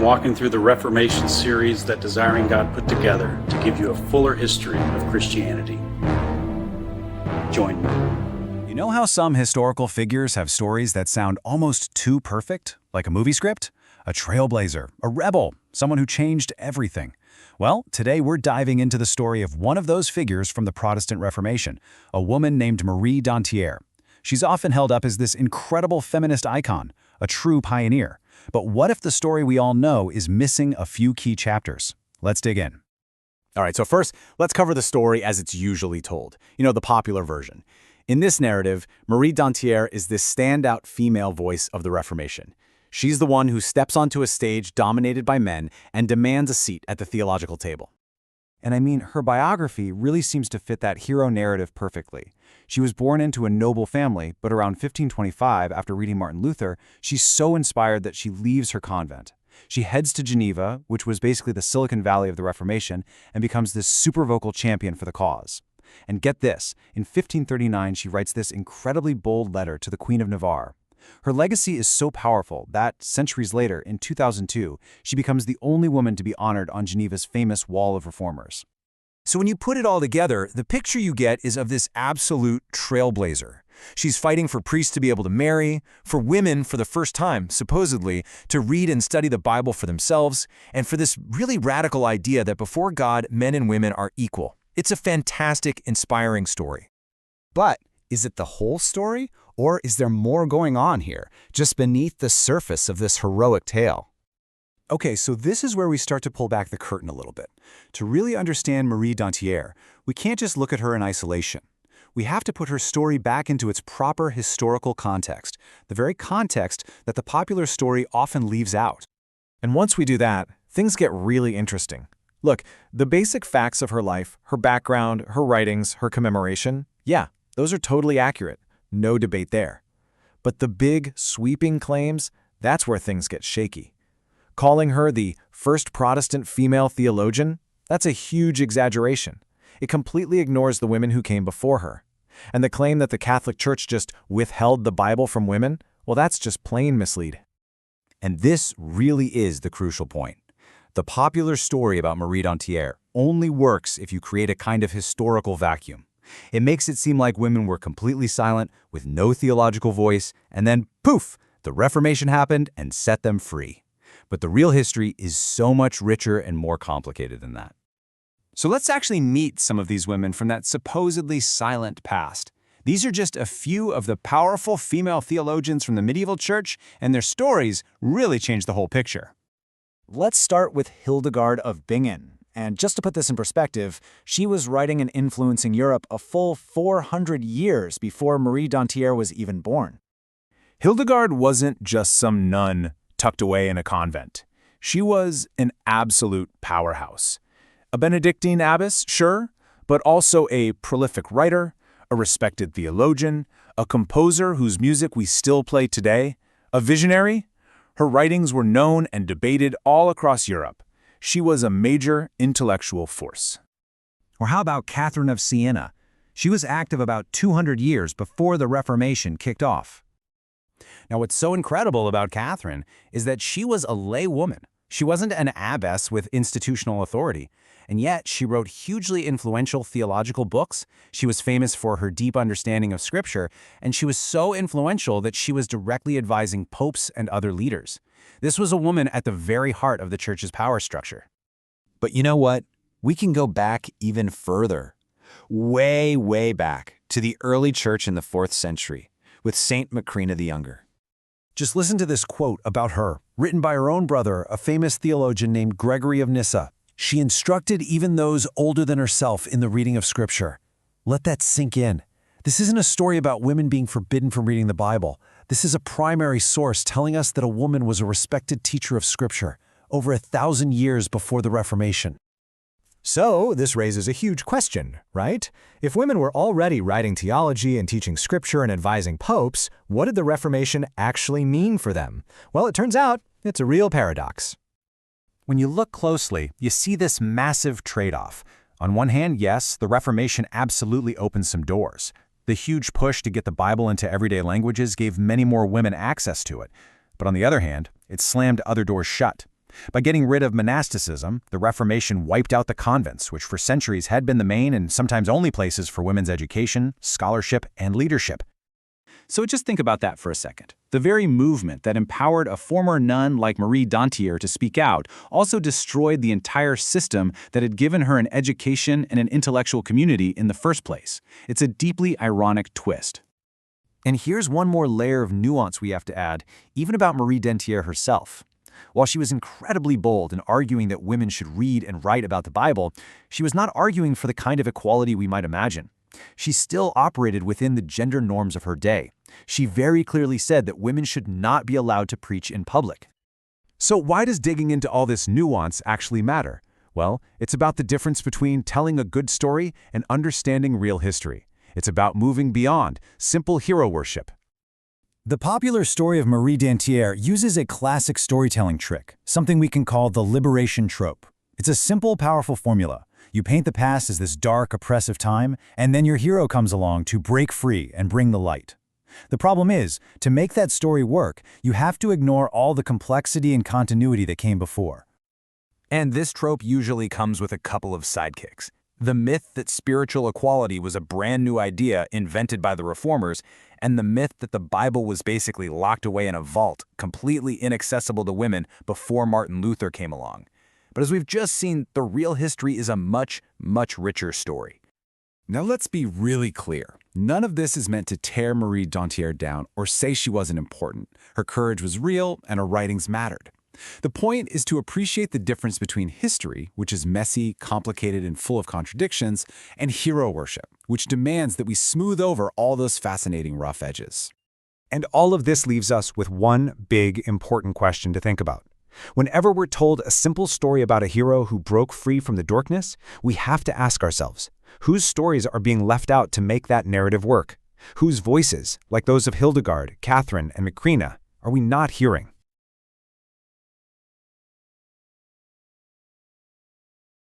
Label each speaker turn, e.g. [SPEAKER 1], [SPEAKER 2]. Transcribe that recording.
[SPEAKER 1] I'm walking through the Reformation series that Desiring God put together to give you a fuller history of Christianity. Join me.
[SPEAKER 2] You know how some historical figures have stories that sound almost too perfect, like a movie script? A trailblazer, a rebel, someone who changed everything. Well, today we're diving into the story of one of those figures from the Protestant Reformation, a woman named Marie Dentière. She's often held up as this incredible feminist icon, a true pioneer. But what if the story we all know is missing a few key chapters? Let's dig in.
[SPEAKER 3] All right, so first, let's cover the story as it's usually told. The popular version. In this narrative, Marie Dentière is this standout female voice of the Reformation. She's the one who steps onto a stage dominated by men and demands a seat at the theological table.
[SPEAKER 2] And I mean, her biography really seems to fit that hero narrative perfectly. She was born into a noble family, but around 1525, after reading Martin Luther, she's so inspired that she leaves her convent. She heads to Geneva, which was basically the Silicon Valley of the Reformation, and becomes this super vocal champion for the cause. And get this, in 1539 she writes this incredibly bold letter to the Queen of Navarre. Her legacy is so powerful that, centuries later, in 2002, she becomes the only woman to be honored on Geneva's famous Wall of Reformers. So when you put it all together, the picture you get is of this absolute trailblazer. She's fighting for priests to be able to marry, for women for the first time, supposedly, to read and study the Bible for themselves, and for this really radical idea that before God, men and women are equal. It's a fantastic, inspiring story.
[SPEAKER 4] But is it the whole story, or is there more going on here, just beneath the surface of this heroic tale?
[SPEAKER 2] Okay, so this is where we start to pull back the curtain a little bit. To really understand Marie Dentière, we can't just look at her in isolation. We have to put her story back into its proper historical context, the very context that the popular story often leaves out.
[SPEAKER 3] And once we do that, things get really interesting. Look, the basic facts of her life, her background, her writings, her commemoration, yeah, those are totally accurate. No debate there. But the big, sweeping claims, that's where things get shaky. Calling her the first Protestant female theologian, that's a huge exaggeration. It completely ignores the women who came before her. And the claim that the Catholic Church just withheld the Bible from women, well, that's just plain misleading.
[SPEAKER 2] And this really is the crucial point. The popular story about Marie Dentière only works if you create a kind of historical vacuum. It makes it seem like women were completely silent, with no theological voice, and then, poof, the Reformation happened and set them free. But the real history is so much richer and more complicated than that. So let's actually meet some of these women from that supposedly silent past. These are just a few of the powerful female theologians from the medieval church, and their stories really change the whole picture.
[SPEAKER 4] Let's start with Hildegard of Bingen. And just to put this in perspective, she was writing and influencing Europe a full 400 years before Marie Dentière was even born.
[SPEAKER 3] Hildegard wasn't just some nun tucked away in a convent. She was an absolute powerhouse. A Benedictine abbess, sure, but also a prolific writer, a respected theologian, a composer whose music we still play today, a visionary. Her writings were known and debated all across Europe. She was a major intellectual force.
[SPEAKER 2] Or how about Catherine of Siena? She was active about 200 years before the Reformation kicked off. Now, what's so incredible about Catherine is that she was a lay woman. She wasn't an abbess with institutional authority, and yet she wrote hugely influential theological books. She was famous for her deep understanding of Scripture, and she was so influential that she was directly advising popes and other leaders. This was a woman at the very heart of the church's power structure.
[SPEAKER 4] But you know what? We can go back even further. Way, way back to the early church in the 4th century with Saint Macrina the Younger.
[SPEAKER 2] Just listen to this quote about her, written by her own brother, a famous theologian named Gregory of Nyssa. She instructed even those older than herself in the reading of Scripture. Let that sink in. This isn't a story about women being forbidden from reading the Bible. This is a primary source telling us that a woman was a respected teacher of Scripture over 1,000 years before the Reformation.
[SPEAKER 5] So, this raises a huge question, right? If women were already writing theology and teaching Scripture and advising popes, what did the Reformation actually mean for them? Well, it turns out it's a real paradox.
[SPEAKER 2] When you look closely, you see this massive trade-off. On one hand, yes, the Reformation absolutely opened some doors. The huge push to get the Bible into everyday languages gave many more women access to it. But on the other hand, it slammed other doors shut. By getting rid of monasticism, the Reformation wiped out the convents, which for centuries had been the main and sometimes only places for women's education, scholarship, and leadership.
[SPEAKER 6] So just think about that for a second. The very movement that empowered a former nun like Marie Dentière to speak out also destroyed the entire system that had given her an education and an intellectual community in the first place. It's a deeply ironic twist.
[SPEAKER 4] And here's one more layer of nuance we have to add, even about Marie Dentière herself. While she was incredibly bold in arguing that women should read and write about the Bible, she was not arguing for the kind of equality we might imagine. She still operated within the gender norms of her day. She very clearly said that women should not be allowed to preach in public.
[SPEAKER 2] So why does digging into all this nuance actually matter? Well, it's about the difference between telling a good story and understanding real history. It's about moving beyond simple hero worship.
[SPEAKER 7] The popular story of Marie Dentière uses a classic storytelling trick, something we can call the liberation trope. It's a simple, powerful formula. You paint the past as this dark, oppressive time, and then your hero comes along to break free and bring the light. The problem is, to make that story work, you have to ignore all the complexity and continuity that came before.
[SPEAKER 3] And this trope usually comes with a couple of sidekicks. The myth that spiritual equality was a brand new idea invented by the Reformers, and the myth that the Bible was basically locked away in a vault, completely inaccessible to women before Martin Luther came along. But as we've just seen, the real history is a much, much richer story.
[SPEAKER 2] Now let's be really clear. None of this is meant to tear Marie Dentière down or say she wasn't important. Her courage was real and her writings mattered. The point is to appreciate the difference between history, which is messy, complicated, and full of contradictions, and hero worship, which demands that we smooth over all those fascinating rough edges. And all of this leaves us with one big, important question to think about. Whenever we're told a simple story about a hero who broke free from the darkness, we have to ask ourselves, whose stories are being left out to make that narrative work? Whose voices, like those of Hildegard, Catherine, and Macrina, are we not hearing?